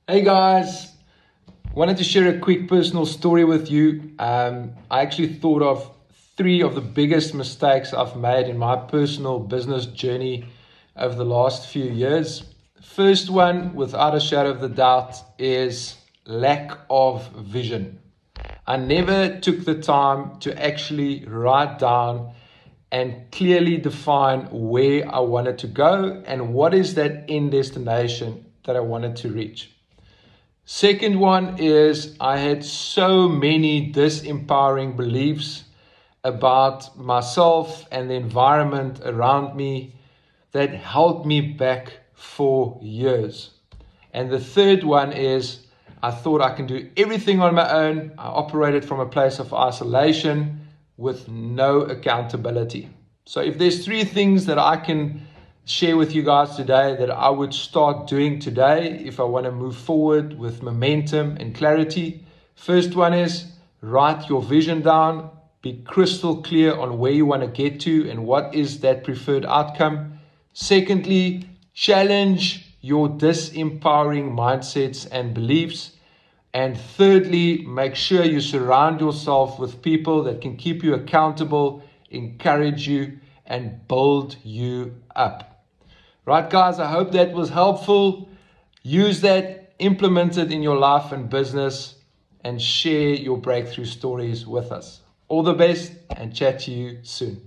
Hey guys, wanted to share a quick personal story with you. I actually thought of three of the biggest mistakes I've made in my personal business journey over the last few years. First one, without a shadow of the doubt, is lack of vision. I never took the time to actually write down and clearly define where I wanted to go and what is that end destination that I wanted to reach. Second one is I had so many disempowering beliefs about myself and the environment around me that held me back for years. And the third one is I thought I can do everything on my own. I operated from a place of isolation with no accountability. So if there's three things that I can share with you guys today that I would start doing today if I want to move forward with momentum and clarity. First one is write your vision down, be crystal clear on where you want to get to and what is that preferred outcome. Secondly, challenge your disempowering mindsets and beliefs. And thirdly, make sure you surround yourself with people that can keep you accountable, encourage you, and build you up. Right, guys, I hope that was helpful. Use that, implement it in your life and business, and share your breakthrough stories with us. All the best, and chat to you soon.